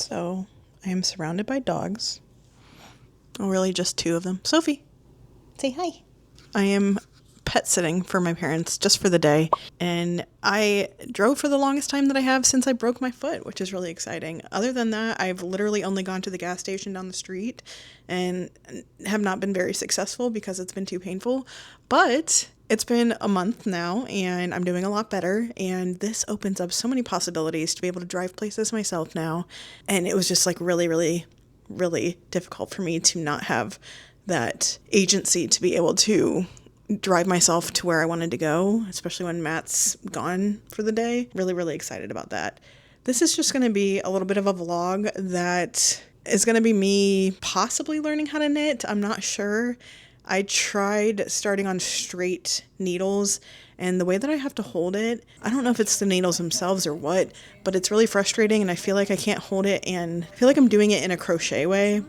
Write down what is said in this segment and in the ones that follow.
So I am surrounded by dogs. Oh, really just two of them. Sophie, say hi. I am pet sitting for my parents just for the day, and I drove for the longest time that I have since I broke my foot, which is really exciting. Other than that, I've literally only gone to the gas station down the street and have not been very successful because it's been too painful, but it's been a month now and I'm doing a lot better, and this opens up so many possibilities to be able to drive places myself now. And it was just like really difficult for me to not have that agency to be able to drive myself to where I wanted to go, especially when Matt's gone for the day. Really excited about that. This is just going to be a little bit of a vlog that is going to be me possibly learning how to knit. I'm not sure. I tried starting on straight needles, and the way that I have to hold it, I don't know if it's the needles themselves or what, but it's really frustrating, and I feel like I can't hold it, and I feel like I'm doing it in a crochet way,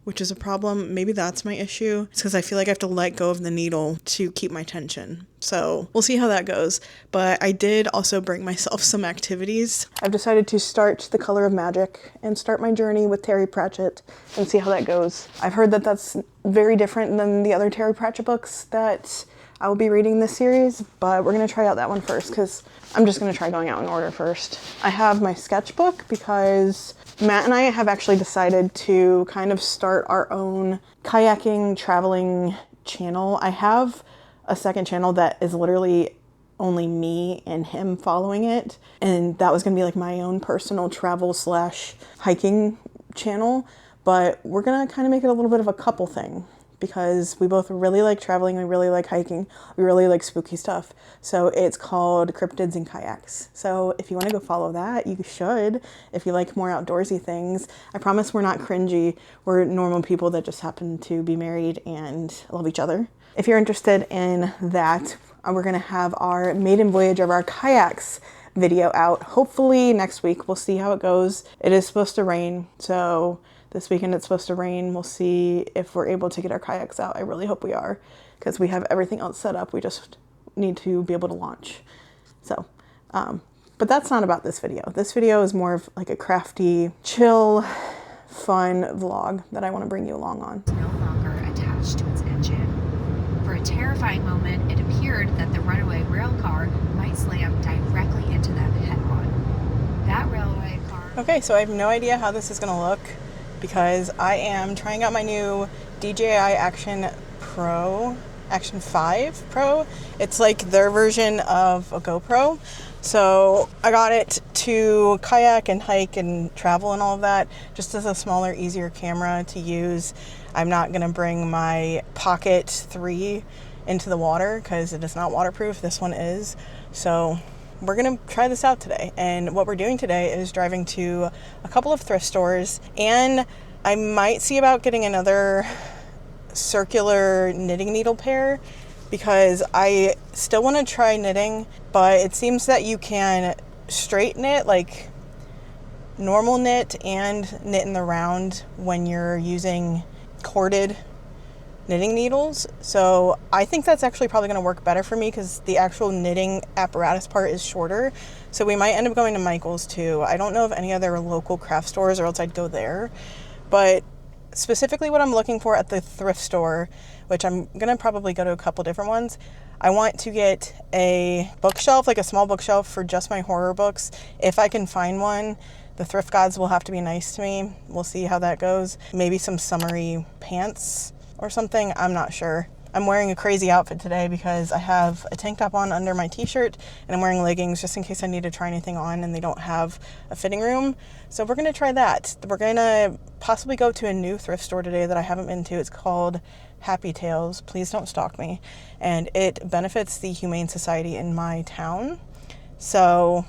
which is a problem. Maybe that's my issue. It's because I feel like I have to let go of the needle to keep my tension. So we'll see how that goes. But I did also bring myself some activities. I've decided to start The Color of Magic and start my journey with Terry Pratchett and see how that goes. I've heard that that's very different than the other Terry Pratchett books that I will be reading this series, but we're gonna try out that one first because I'm just gonna try going out in order first. I have my sketchbook because Matt and I have actually decided to kind of start our own kayaking, traveling channel. I have a second channel that is literally only me and him following it, and that was gonna be like my own personal travel / hiking channel, but we're gonna kind of make it a little bit of a couple thing because we both really like traveling, we really like hiking, we really like spooky stuff. So it's called Cryptids and Kayaks. So if you want to go follow that, you should, if you like more outdoorsy things. I promise we're not cringy. We're normal people that just happen to be married and love each other. If you're interested in that, we're gonna have our maiden voyage of our kayaks video out hopefully next week. We'll see how it goes. It is supposed to rain, so this weekend it's supposed to rain. We'll see if we're able to get our kayaks out. I really hope we are, because we have everything else set up. We just need to be able to launch. So, but that's not about this video. This video is more of like a crafty, chill, fun vlog that I want to bring you along on. No longer attached to its engine. For a terrifying moment, it appeared that the runaway rail car might slam directly into them head-on. That railway car... Okay, so I have no idea how this is going to look, because I am trying out my new DJI Action 5 Pro. It's like their version of a GoPro. So I got it to kayak and hike and travel and all of that, just as a smaller, easier camera to use. I'm not going to bring my Pocket 3 into the water because it is not waterproof. This one is. So we're going to try this out today. And what we're doing today is driving to a couple of thrift stores, and I might see about getting another circular knitting needle pair because I still want to try knitting, but it seems that you can straight knit, like normal knit, and knit in the round when you're using corded knitting needles. So I think that's actually probably going to work better for me because the actual knitting apparatus part is shorter. So we might end up going to Michael's too. I don't know of any other local craft stores, or else I'd go there. But specifically what I'm looking for at the thrift store, which I'm going to probably go to a couple different ones, I want to get a bookshelf, like a small bookshelf for just my horror books. If I can find one. The thrift gods will have to be nice to me. We'll see how that goes. Maybe some summery pants or something. I'm not sure. I'm wearing a crazy outfit today because I have a tank top on under my t-shirt, and I'm wearing leggings just in case I need to try anything on and they don't have a fitting room. So we're going to try that. We're going to possibly go to a new thrift store today that I haven't been to. It's called Happy Tales. Please don't stalk me. And it benefits the Humane Society in my town. So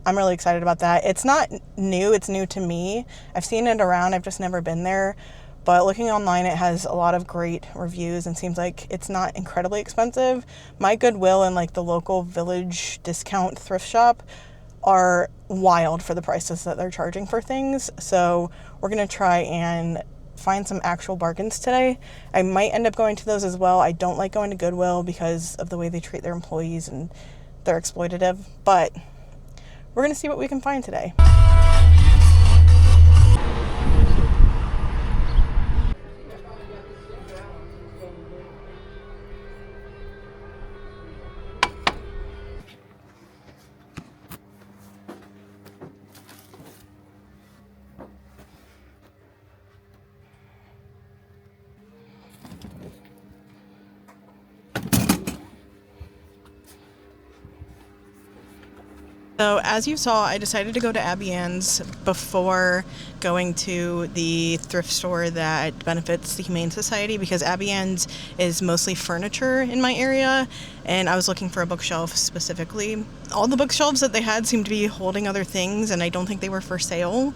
I'm really excited about that. It's not new. It's new to me. I've seen it around. I've just never been there. But looking online, it has a lot of great reviews and seems like it's not incredibly expensive. My Goodwill and like the local village discount thrift shop are wild for the prices that they're charging for things. So we're going to try and find some actual bargains today. I might end up going to those as well. I don't like going to Goodwill because of the way they treat their employees and they're exploitative. But we're going to see what we can find today. So as you saw, I decided to go to Abby Ann's before going to the thrift store that benefits the Humane Society, because Abby Ann's is mostly furniture in my area, and I was looking for a bookshelf specifically. All the bookshelves that they had seemed to be holding other things, and I don't think they were for sale.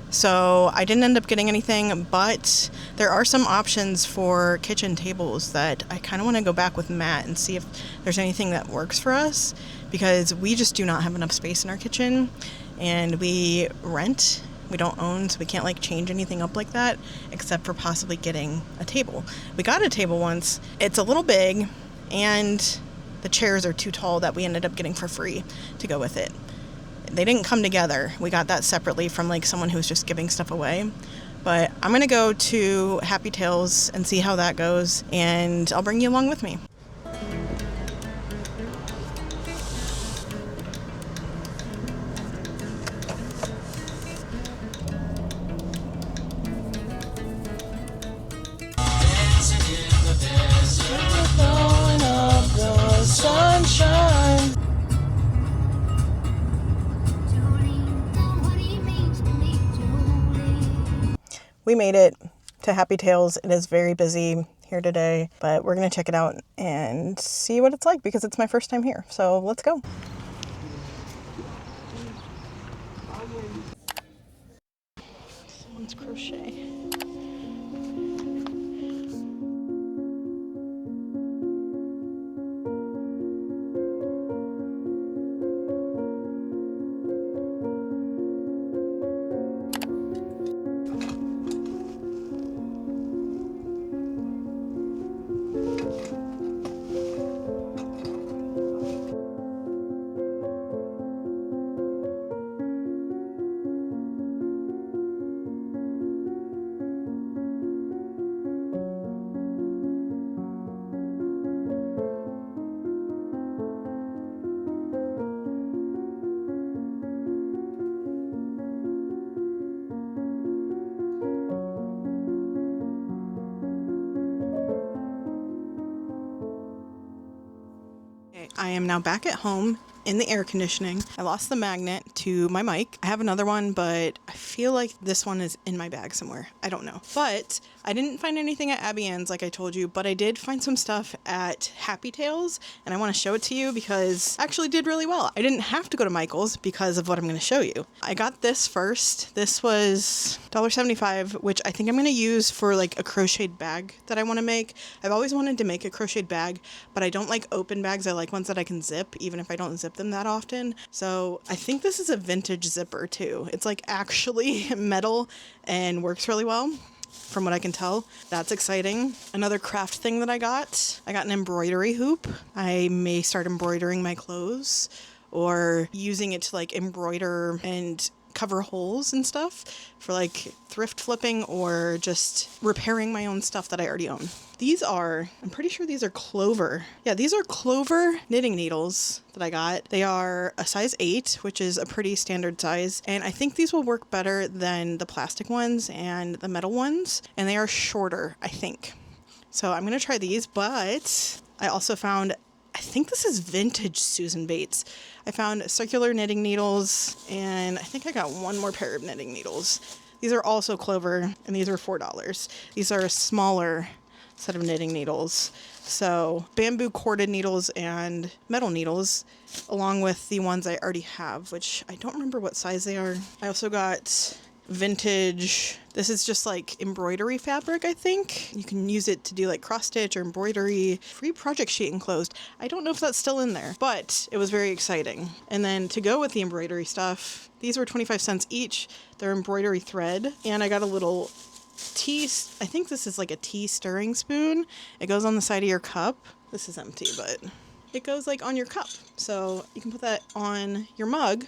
So I didn't end up getting anything, but there are some options for kitchen tables that I kind of want to go back with Matt and see if there's anything that works for us, because we just do not have enough space in our kitchen, and we rent. We don't own, so we can't like change anything up like that, except for possibly getting a table. We got a table once. It's a little big, and the chairs are too tall that we ended up getting for free to go with it. They didn't come together. We got that separately from like someone who was just giving stuff away. But I'm going to go to Happy Tales and see how that goes, and I'll bring you along with me. Sunshine. We made it to Happy Tales. It is very busy here today, but we're going to check it out and see what it's like, because it's my first time here. So let's go. Someone's crochet. I am now back at home in the air conditioning. I lost the magnet to my mic. I have another one, but I feel like this one is in my bag somewhere. I don't know. But I didn't find anything at Abby Ann's like I told you, but I did find some stuff at Happy Tales, and I want to show it to you because I actually did really well. I didn't have to go to Michael's because of what I'm going to show you. I got this first. This was $1.75, which I think I'm going to use for like a crocheted bag that I want to make. I've always wanted to make a crocheted bag, but I don't like open bags. I like ones that I can zip, even if I don't zip them that often. So I think this is a vintage zipper too. It's like actually metal and works really well from what I can tell. That's exciting. Another craft thing that I got an embroidery hoop. I may start embroidering my clothes or using it to like embroider and cover holes and stuff for like thrift flipping or just repairing my own stuff that I already own. I'm pretty sure these are Clover. Yeah, these are Clover knitting needles that I got. They are a size 8, which is a pretty standard size. And I think these will work better than the plastic ones and the metal ones. And they are shorter, I think. So I'm going to try these, but I also found, I think this is vintage Susan Bates. I found circular knitting needles, and I think I got one more pair of knitting needles. These are also Clover, and these are $4. These are a smaller set of knitting needles. So bamboo corded needles and metal needles, along with the ones I already have, which I don't remember what size they are. I also got vintage, this is just like embroidery fabric, I think. You can use it to do like cross stitch or embroidery. Free project sheet enclosed. I don't know if that's still in there, but it was very exciting. And then to go with the embroidery stuff, these were 25 cents each. They're embroidery thread, and I got a little tea, I think this is like a tea stirring spoon. It goes on the side of your cup. This is empty, but it goes like on your cup. So you can put that on your mug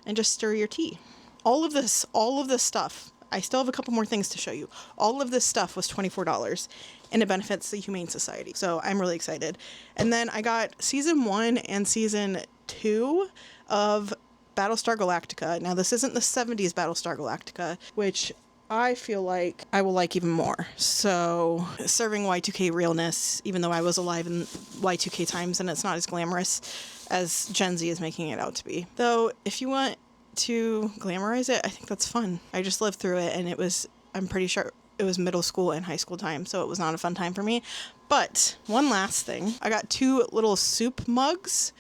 and just stir your tea. All of this stuff, I still have a couple more things to show you. All of this stuff was $24, and it benefits the Humane Society. So I'm really excited. And then I got season 1 and season 2 of Battlestar Galactica. Now this isn't the 70s Battlestar Galactica, which I feel like I will like even more. So serving Y2K realness, even though I was alive in Y2K times and it's not as glamorous as Gen Z is making it out to be. Though if you want to glamorize it, I think that's fun. I just lived through it, and I'm pretty sure it was middle school and high school time, so it was not a fun time for me. But one last thing, I got 2 little soup mugs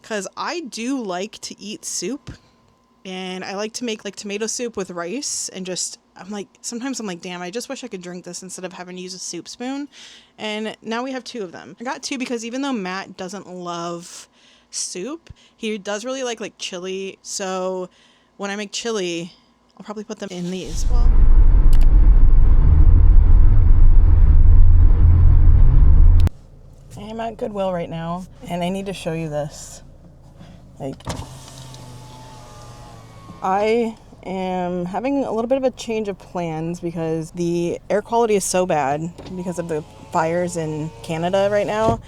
because I do like to eat soup, and I like to make like tomato soup with rice, and sometimes I'm like, damn, I just wish I could drink this instead of having to use a soup spoon. And now we have 2 of them. I got 2 because even though Matt doesn't love soup, he does really like chili. So when I make chili, I'll probably put them in these. Well, I'm at Goodwill right now, and I need to show you this. Like, I am having a little bit of a change of plans because the air quality is so bad because of the fires in Canada right now,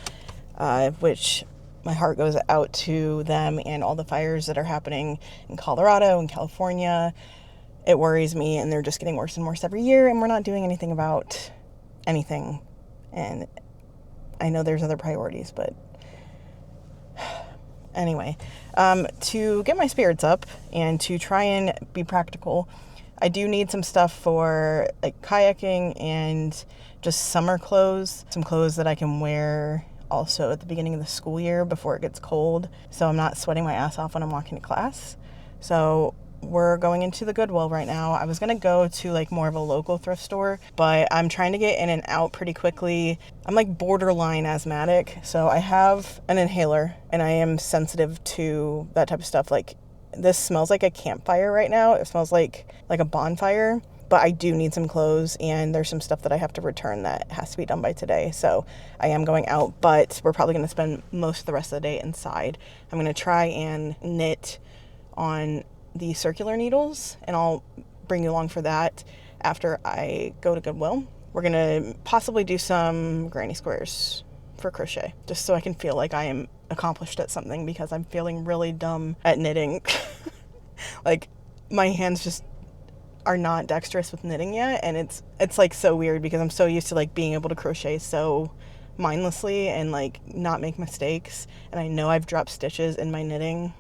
which my heart goes out to them and all the fires that are happening in Colorado and California. It worries me, and they're just getting worse and worse every year, and we're not doing anything about anything. And I know there's other priorities, but anyway, to get my spirits up and to try and be practical, I do need some stuff for like kayaking and just summer clothes, some clothes that I can wear also at the beginning of the school year before it gets cold, so I'm not sweating my ass off when I'm walking to class. So we're going into the Goodwill right now. I was going to go to like more of a local thrift store, but I'm trying to get in and out pretty quickly. I'm like borderline asthmatic, so I have an inhaler and I am sensitive to that type of stuff. Like, this smells like a campfire right now. It smells like a bonfire, but I do need some clothes, and there's some stuff that I have to return that has to be done by today. So I am going out, but we're probably going to spend most of the rest of the day inside. I'm going to try and knit on the circular needles, and I'll bring you along for that after I go to Goodwill. We're going to possibly do some granny squares for crochet, just so I can feel like I am accomplished at something, because I'm feeling really dumb at knitting. Like, my hands just are not dexterous with knitting yet, and it's like so weird because I'm so used to like being able to crochet so mindlessly and like not make mistakes. And I know I've dropped stitches in my knitting,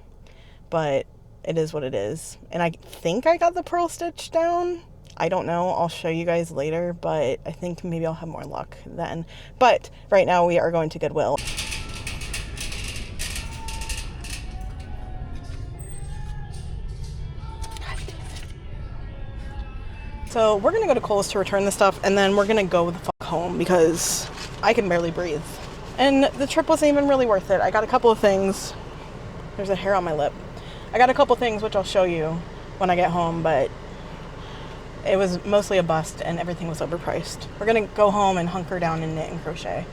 but it is what it is. And I think I got the purl stitch down. I don't know. I'll show you guys later, but I think maybe I'll have more luck then. But right now we are going to Goodwill. So we're going to go to Kohl's to return the stuff, and then we're going to go the fuck home because I can barely breathe. And the trip wasn't even really worth it. I got a couple of things. There's a hair on my lip. I got a couple things which I'll show you when I get home, but it was mostly a bust and everything was overpriced. We're going to go home and hunker down and knit and crochet.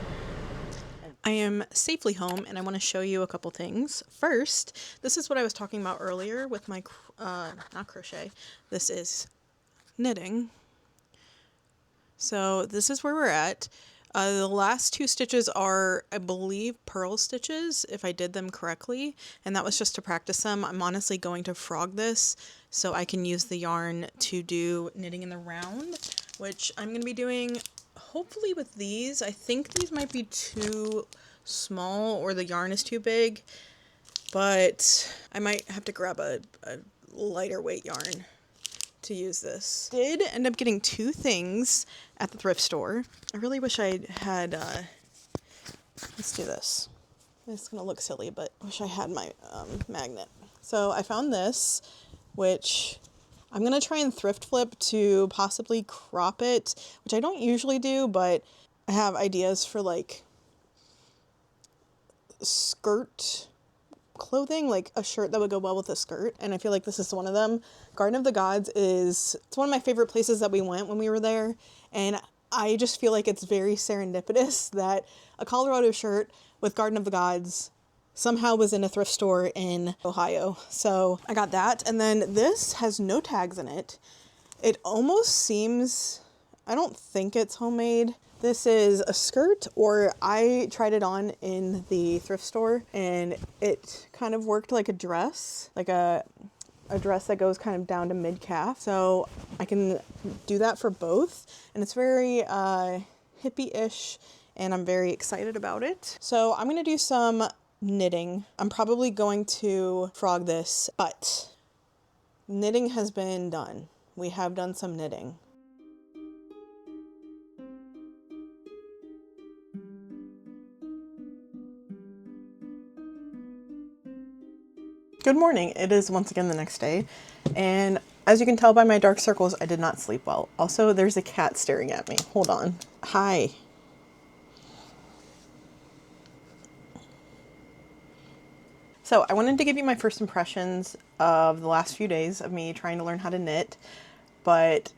I am safely home, and I want to show you a couple things. First, this is what I was talking about earlier with my, not crochet. This is knitting. So this is where we're at. The last 2 stitches are, I believe, purl stitches, if I did them correctly, and that was just to practice them. I'm honestly going to frog this so I can use the yarn to do knitting in the round, which I'm going to be doing hopefully with these. I think these might be too small or the yarn is too big, but I might have to grab a lighter weight yarn to use this. Did end up getting 2 things at the thrift store. I really wish I had, let's do this. It's gonna look silly, but I wish I had my magnet. So I found this, which I'm gonna try and thrift flip to possibly crop it, which I don't usually do, but I have ideas for like skirt clothing, like a shirt that would go well with a skirt, and I feel like this is one of them. Garden of the Gods it's one of my favorite places that we went when we were there, and I just feel like it's very serendipitous that a Colorado shirt with Garden of the Gods somehow was in a thrift store in Ohio. So I got that, and then this has no tags in it. It almost seems, I don't think it's homemade. This is a skirt, or I tried it on in the thrift store and it kind of worked like a dress, like a a dress that goes kind of down to mid-calf. So I can do that for both. And it's very hippie-ish, and I'm very excited about it. So I'm going to do some knitting. I'm probably going to frog this, but knitting has been done. We have done some knitting. Good morning. It is once again the next day, and as you can tell by my dark circles, I did not sleep well. Also, there's a cat staring at me. Hold on. Hi. So I wanted to give you my first impressions of the last few days of me trying to learn how to knit, but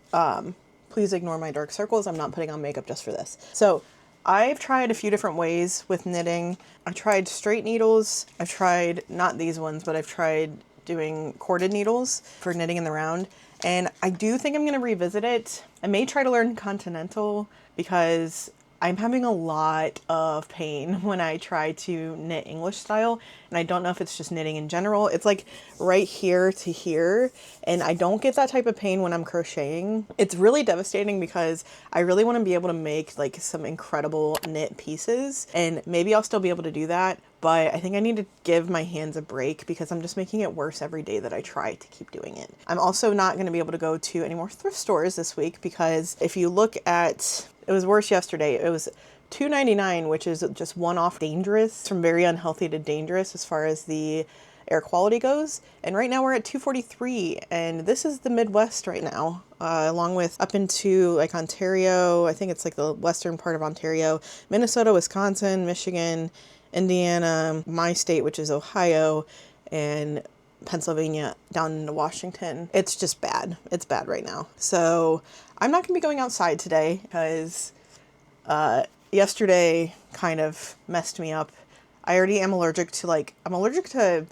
please ignore my dark circles. I'm not putting on makeup just for this. So I've tried a few different ways with knitting. I tried straight needles. I've tried, not these ones, but I've tried doing corded needles for knitting in the round. And I do think I'm going to revisit it. I may try to learn continental because I'm having a lot of pain when I try to knit English style, and I don't know if it's just knitting in general. It's like right here to here, and I don't get that type of pain when I'm crocheting. It's really devastating because I really want to be able to make like some incredible knit pieces, and maybe I'll still be able to do that, but I think I need to give my hands a break because I'm just making it worse every day that I try to keep doing it. I'm also not going to be able to go to any more thrift stores this week because if you look at, it was worse yesterday. It was $2.99, which is just one-off dangerous, from very unhealthy to dangerous as far as the air quality goes. And right now we're at $2.43, and this is the Midwest right now, along with up into like Ontario. I think it's like the western part of Ontario, Minnesota, Wisconsin, Michigan, Indiana, my state, which is Ohio, and Pennsylvania down into Washington. It's just bad. It's bad right now. So I'm not going to be going outside today because yesterday kind of messed me up. I already am allergic to I'm allergic to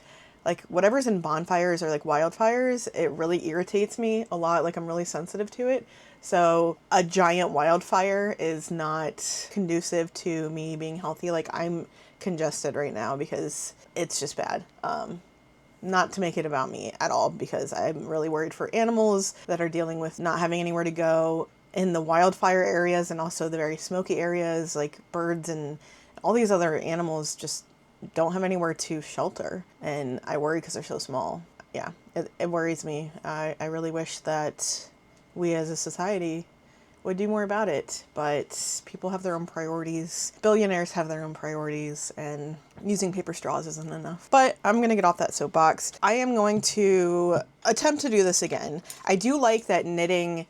whatever's in bonfires or like wildfires. It really irritates me a lot. Like I'm really sensitive to it. So a giant wildfire is not conducive to me being healthy. Like I'm congested right now because it's just bad. Not to make it about me at all, because I'm really worried for animals that are dealing with not having anywhere to go in the wildfire areas, and also the very smoky areas, like birds and all these other animals just don't have anywhere to shelter. And I worry because they're so small. Yeah, it worries me. I really wish that we as a society would do more about it, but people have their own priorities. Billionaires have their own priorities, and using paper straws isn't enough. But I'm gonna get off that soapbox. I am going to attempt to do this again. I do like that knitting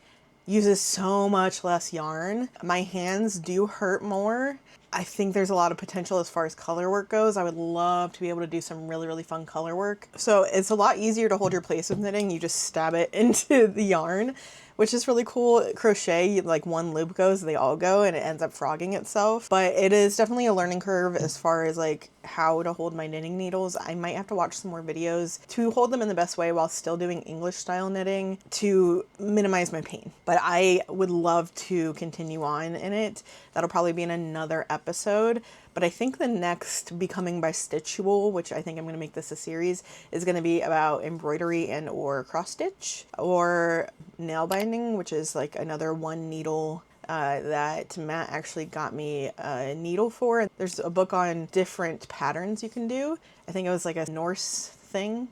uses so much less yarn. My hands do hurt more. I think there's a lot of potential as far as color work goes. I would love to be able to do some really, really fun color work. So it's a lot easier to hold your place with knitting. You just stab it into the yarn, which is really cool. Crochet, like one loop goes, they all go, and it ends up frogging itself. But it is definitely a learning curve as far as like how to hold my knitting needles. I might have to watch some more videos to hold them in the best way while still doing English style knitting to minimize my pain. But I would love to continue on in it. That'll probably be in another episode. But I think the next Becoming by Stitchual, which I think I'm going to make this a series, is going to be about embroidery and or cross stitch or nail binding, which is like another one needle that Matt actually got me a needle for. There's a book on different patterns you can do. I think it was like a Norse thing.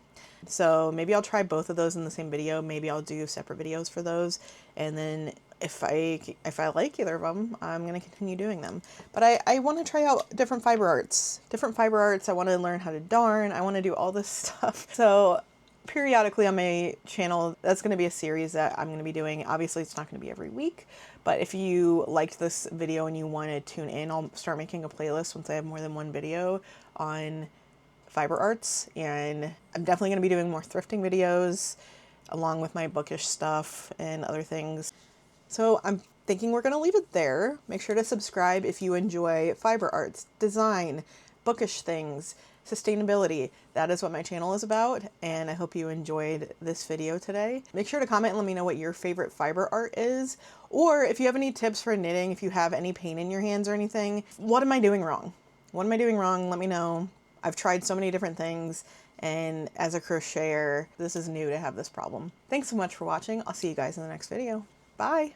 So maybe I'll try both of those in the same video. Maybe I'll do separate videos for those. And then if I like either of them, I'm going to continue doing them. But I want to try out different fiber arts. I want to learn how to darn. I want to do all this stuff. So periodically on my channel, that's going to be a series that I'm going to be doing. Obviously, it's not going to be every week. But if you liked this video and you want to tune in, I'll start making a playlist once I have more than one video on fiber arts. And I'm definitely going to be doing more thrifting videos along with my bookish stuff and other things. So I'm thinking we're going to leave it there. Make sure to subscribe if you enjoy fiber arts, design, bookish things, sustainability. That is what my channel is about, and I hope you enjoyed this video today. Make sure to comment and let me know what your favorite fiber art is, or if you have any tips for knitting, if you have any pain in your hands or anything. What am I doing wrong? Let me know. I've tried so many different things, and as a crocheter, this is new to have this problem. Thanks so much for watching. I'll see you guys in the next video. Bye.